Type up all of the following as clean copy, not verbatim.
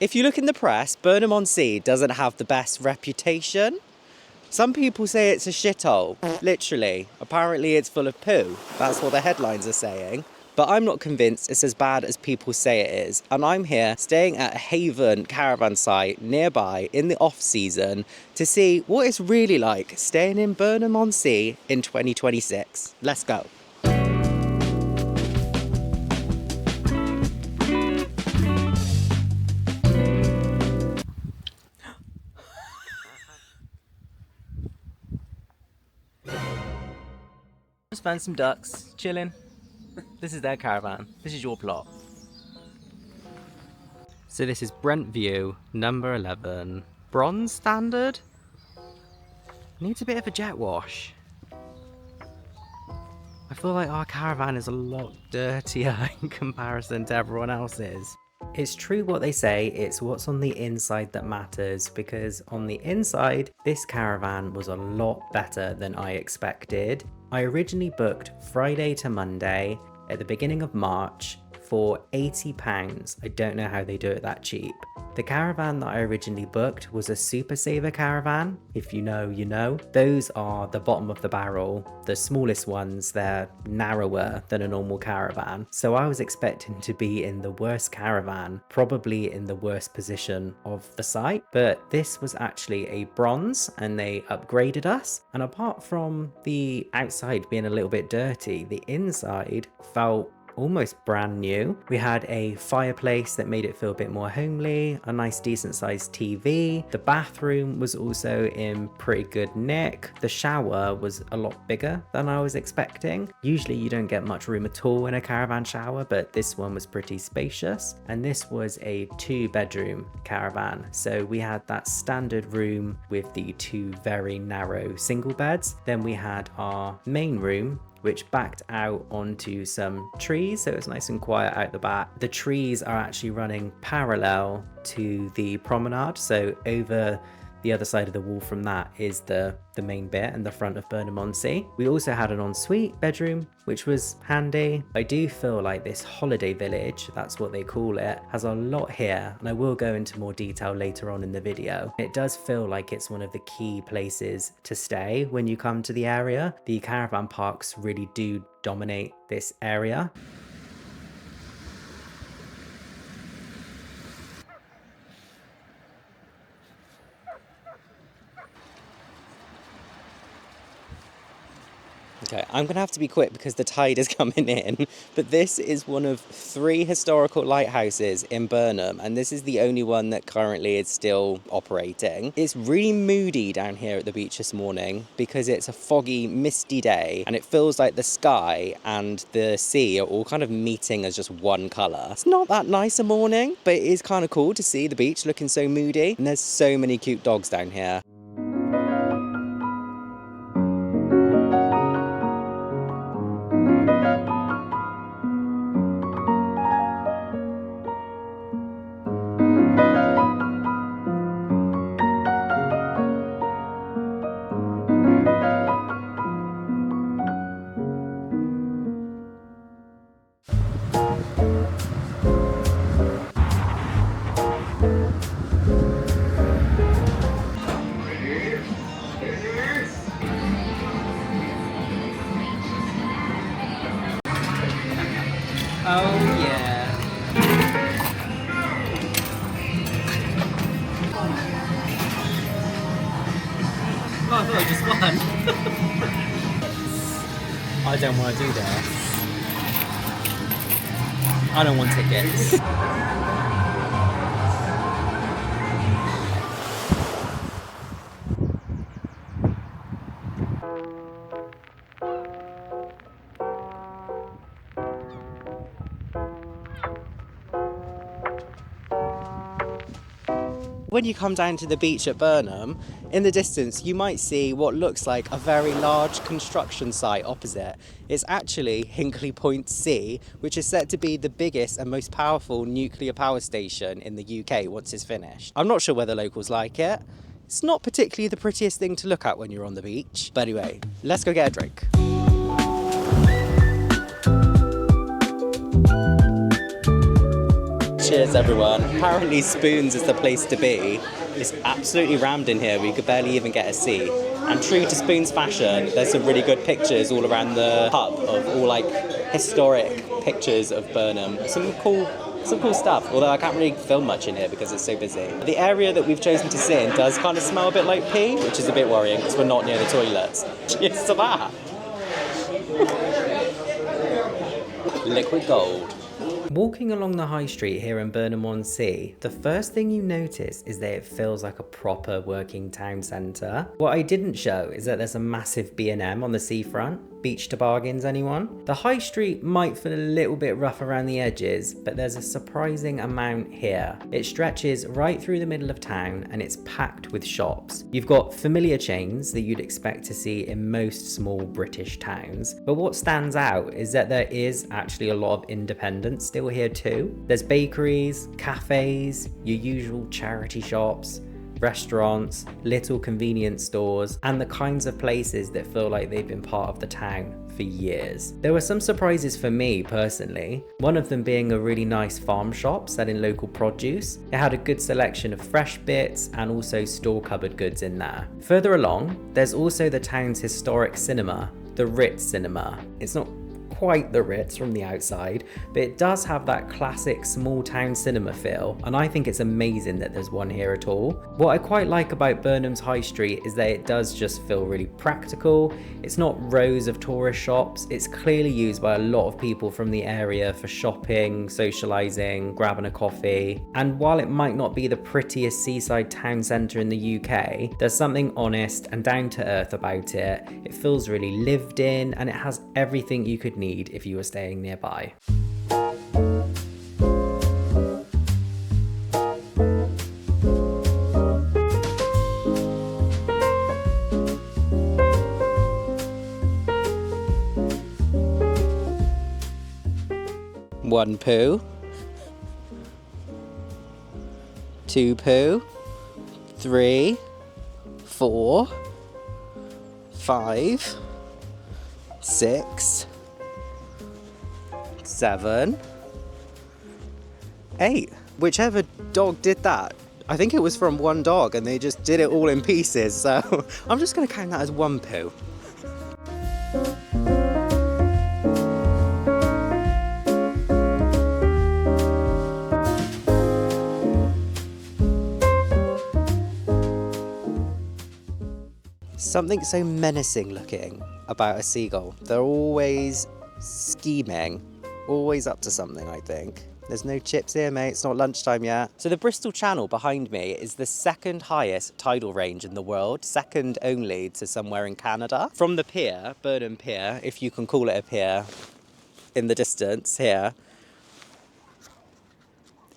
If you look in the press, Burnham-on-Sea doesn't have the best reputation. Some people say it's a shithole, literally. Apparently it's full of poo. That's what the headlines are saying. But I'm not convinced it's as bad as people say it is. And I'm here staying at a Haven caravan site nearby in the off season to see what it's really like staying in Burnham-on-Sea in 2026. Let's go. Just found some ducks, chilling. This is their caravan. This is your plot. So this is Brent View, number 11. Bronze standard? Needs a bit of a jet wash. I feel like our caravan is a lot dirtier in comparison to everyone else's. It's true what they say, it's what's on the inside that matters, because on the inside, this caravan was a lot better than I expected. I originally booked Friday to Monday at the beginning of March for £80. I don't know how they do it that cheap. The caravan that I originally booked was a Super Saver caravan. If you know, you know. Those are the bottom of the barrel, the smallest ones. They're narrower than a normal caravan. So I was expecting to be in the worst caravan, probably in the worst position of the site. But this was actually a bronze and they upgraded us. And apart from the outside being a little bit dirty, the inside felt almost brand new. We had a fireplace that made it feel a bit more homely, a nice decent sized TV. The bathroom was also in pretty good nick. The shower was a lot bigger than I was expecting. Usually you don't get much room at all in a caravan shower, but this one was pretty spacious. And this was a 2-bedroom caravan. So we had that standard room with the 2 very narrow single beds. Then we had our main room, which backed out onto some trees, so it was nice and quiet out the back. The trees are actually running parallel to the promenade, so over the other side of the wall from that is the main bit and the front of Burnham-on-Sea. We also had an ensuite bedroom, which was handy. I do feel like this holiday village, that's what they call it, has a lot here, and I will go into more detail later on in the video. It does feel like it's one of the key places to stay when you come to the area. The caravan parks really do dominate this area. Okay, I'm gonna have to be quick because the tide is coming in, but this is one of 3 historical lighthouses in Burnham, and this is the only one that currently is still operating. It's really moody down here at the beach this morning because it's a foggy, misty day, and it feels like the sky and the sea are all kind of meeting as just one colour. It's not that nice a morning, but it is kind of cool to see the beach looking so moody, and there's so many cute dogs down here. Oh yeah. Oh, I thought I just won. I don't want to do this. I don't want tickets. When you come down to the beach at Burnham, in the distance you might see what looks like a very large construction site opposite. It's actually Hinkley Point C, which is set to be the biggest and most powerful nuclear power station in the UK once it's finished. I'm not sure whether locals like it. It's not particularly the prettiest thing to look at when you're on the beach. But anyway, let's go get a drink. Cheers everyone. Apparently Spoons is the place to be. It's absolutely rammed in here, we could barely even get a seat. And true to Spoons fashion, there's some really good pictures all around the pub of all like historic pictures of Burnham. Some cool stuff, although I can't really film much in here because it's so busy. The area that we've chosen to sit in does kind of smell a bit like pee, which is a bit worrying because we're not near the toilets. Cheers to that! Liquid gold. Walking along the high street here in Burnham-on-Sea, the first thing you notice is that it feels like a proper working town centre. What I didn't show is that there's a massive B&M on the seafront. Beach to bargains, anyone? The high street might feel a little bit rough around the edges, but there's a surprising amount here. It stretches right through the middle of town and it's packed with shops. You've got familiar chains that you'd expect to see in most small British towns, but what stands out is that there is actually a lot of independents still here too. There's bakeries, cafes, your usual charity shops, restaurants, little convenience stores, and the kinds of places that feel like they've been part of the town for years. There were some surprises for me personally, one of them being a really nice farm shop selling local produce. It had a good selection of fresh bits and also store cupboard goods in there. Further along, there's also the town's historic cinema, the Ritz Cinema. It's not quite the Ritz from the outside, but it does have that classic small town cinema feel, and I think it's amazing that there's one here at all. What I quite like about Burnham's High Street is that it does just feel really practical. It's not rows of tourist shops, it's clearly used by a lot of people from the area for shopping, socialising, grabbing a coffee, and while it might not be the prettiest seaside town centre in the UK, there's something honest and down to earth about it. It feels really lived in and it has everything you could need if you were staying nearby. One poo, two poo, 3, 4, 5, 6, 7, 8. Whichever dog did that, I think it was from one dog and they just did it all in pieces, so I'm just going to count that as one poo. Something so menacing looking about a seagull. They're always scheming. Always up to something, I think. There's no chips here, mate. It's not lunchtime yet. So the Bristol Channel behind me is the second highest tidal range in the world, second only to somewhere in Canada. From the pier, Burnham Pier, if you can call it a pier, in the distance here,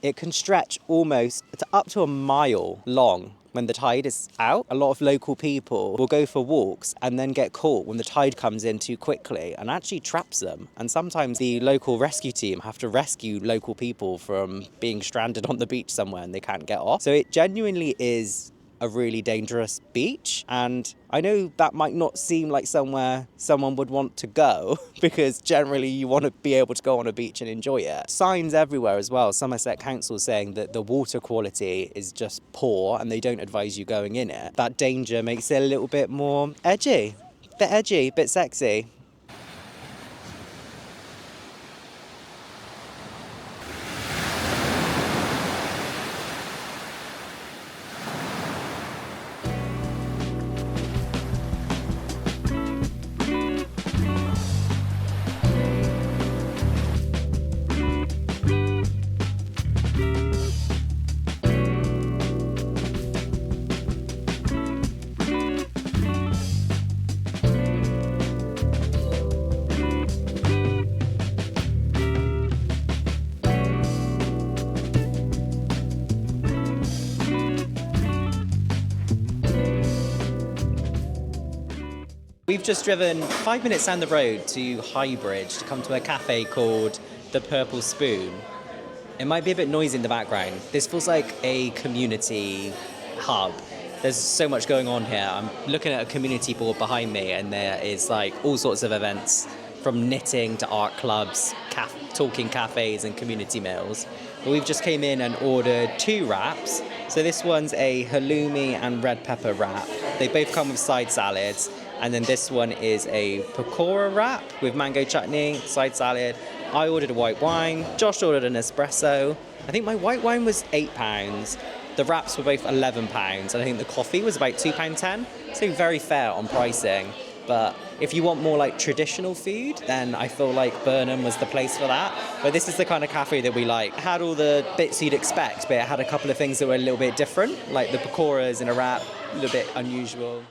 it can stretch almost up to a mile long. When the tide is out, a lot of local people will go for walks and then get caught when the tide comes in too quickly and actually traps them. And sometimes the local rescue team have to rescue local people from being stranded on the beach somewhere and they can't get off. So it genuinely is a really dangerous beach, and I know that might not seem like somewhere someone would want to go because generally you want to be able to go on a beach and enjoy it. Signs everywhere as well. Somerset Council saying that the water quality is just poor and they don't advise you going in it. That danger makes it a little bit more edgy, bit sexy. We've just driven 5 minutes down the road to Highbridge to come to a cafe called The Purple Spoon. It might be a bit noisy in the background. This feels like a community hub. There's so much going on here. I'm looking at a community board behind me and there is like all sorts of events from knitting to art clubs, talking cafes and community meals. but we've just came in and ordered 2 wraps. So this one's a halloumi and red pepper wrap. They both come with side salads. And then this one is a pakora wrap with mango chutney, side salad. I ordered a white wine. Josh ordered an espresso. I think my white wine was £8. The wraps were both £11, and I think the coffee was about £2.10. So very fair on pricing. But if you want more like traditional food, then I feel like Burnham was the place for that. But this is the kind of cafe that we like. It had all the bits you'd expect, but it had a couple of things that were a little bit different, like the pakoras in a wrap, a little bit unusual.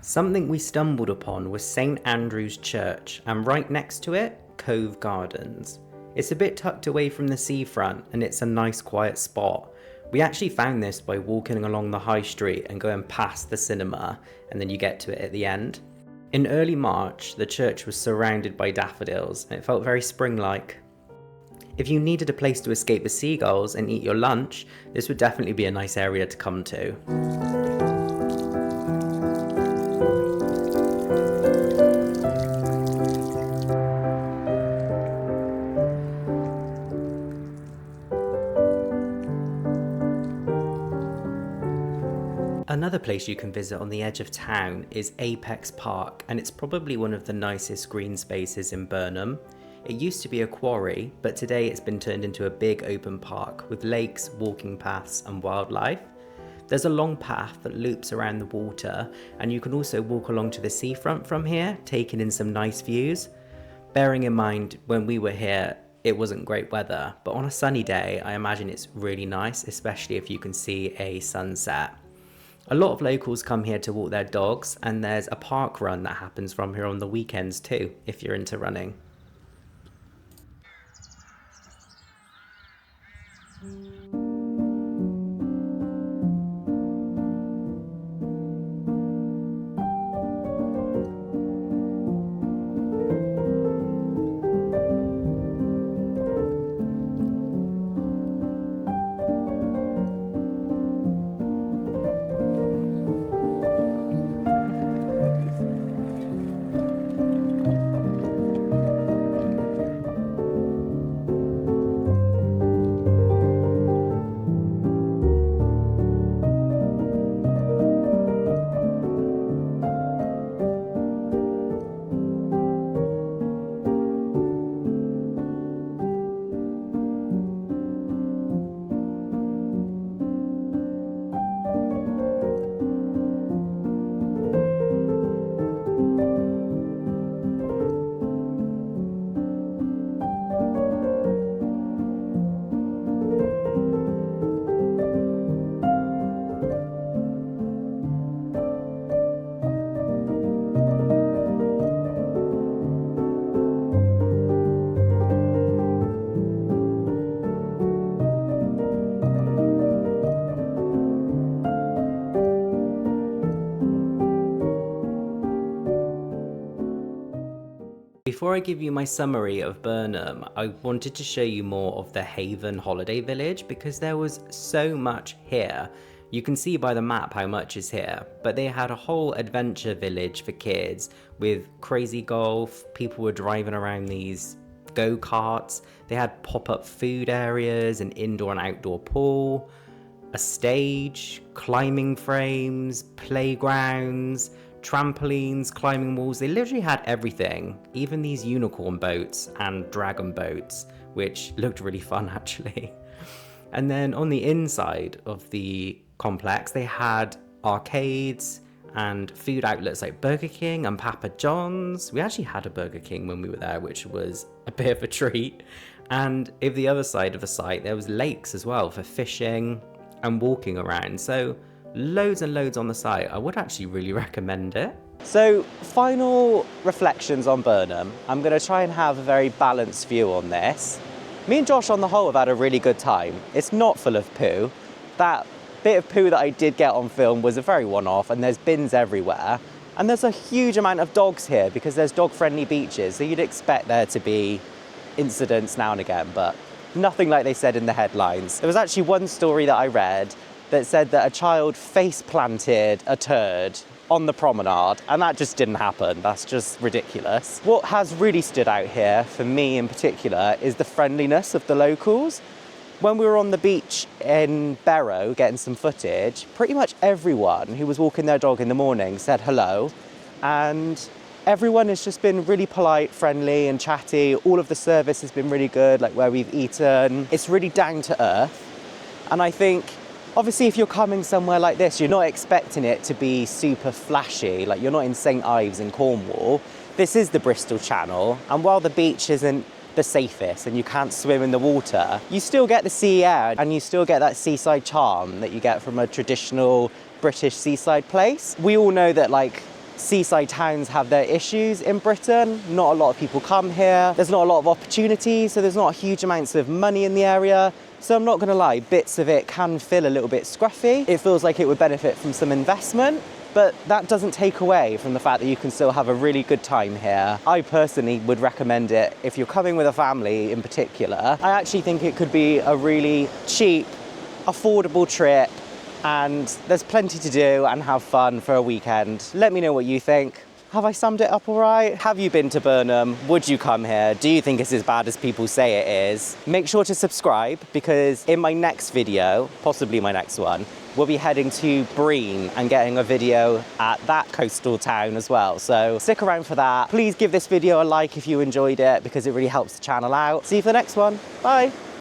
Something we stumbled upon was St Andrew's Church, and right next to it, Cove Gardens. It's a bit tucked away from the seafront, and it's a nice quiet spot. We actually found this by walking along the high street and going past the cinema, and then you get to it at the end. In early March, the church was surrounded by daffodils, and it felt very spring-like. If you needed a place to escape the seagulls and eat your lunch, this would definitely be a nice area to come to. Another place you can visit on the edge of town is Apex Park, and it's probably one of the nicest green spaces in Burnham. It used to be a quarry, but today it's been turned into a big open park with lakes, walking paths and wildlife. There's a long path that loops around the water, and you can also walk along to the seafront from here, taking in some nice views. Bearing in mind, when we were here, it wasn't great weather, but on a sunny day, I imagine it's really nice, especially if you can see a sunset. A lot of locals come here to walk their dogs, and there's a park run that happens from here on the weekends too, if you're into running. Before I give you my summary of Burnham, I wanted to show you more of the Haven Holiday Village because there was so much here. You can see by the map how much is here, but they had a whole adventure village for kids with crazy golf, people were driving around these go-karts, they had pop-up food areas, an indoor and outdoor pool, a stage, climbing frames, playgrounds, trampolines, climbing walls. They literally had everything, even these unicorn boats and dragon boats, which looked really fun actually. And then on the inside of the complex, they had arcades and food outlets like Burger King and Papa John's. We actually had a Burger King when we were there, which was a bit of a treat. And at the other side of the site, there was lakes as well for fishing and walking around. So loads and loads on the site. I would actually really recommend it. So final reflections on Burnham. I'm going to try and have a very balanced view on this. Me and Josh on the whole have had a really good time. It's not full of poo. That bit of poo that I did get on film was a very one-off, and there's bins everywhere. And there's a huge amount of dogs here because there's dog-friendly beaches, so you'd expect there to be incidents now and again, but nothing like they said in the headlines. There was actually one story that I read that said that a child face planted a turd on the promenade, and that just didn't happen. That's just ridiculous. What has really stood out here, for me in particular, is the friendliness of the locals. When we were on the beach in Berrow getting some footage, pretty much everyone who was walking their dog in the morning said hello, and everyone has just been really polite, friendly and chatty. All of the service has been really good, like where we've eaten. It's really down to earth. And I think, obviously, if you're coming somewhere like this, you're not expecting it to be super flashy. Like, you're not in St. Ives in Cornwall. This is the Bristol Channel, and while the beach isn't the safest and you can't swim in the water, you still get the sea air and you still get that seaside charm that you get from a traditional British seaside place. We all know that, like, seaside towns have their issues in Britain. Not a lot of people come here. There's not a lot of opportunities, so there's not huge amounts of money in the area. So I'm not gonna lie, bits of it can feel a little bit scruffy. It feels like it would benefit from some investment, but that doesn't take away from the fact that you can still have a really good time here. I personally would recommend it if you're coming with a family in particular. I actually think it could be a really cheap, affordable trip, and there's plenty to do and have fun for a weekend. Let me know what you think. Have I summed it up all right? Have you been to Burnham? Would you come here? Do you think it's as bad as people say it is? Make sure to subscribe, because in my next video, possibly my next one, we'll be heading to Breen and getting a video at that coastal town as well. So stick around for that. Please give this video a like if you enjoyed it, because it really helps the channel out. See you for the next one. Bye.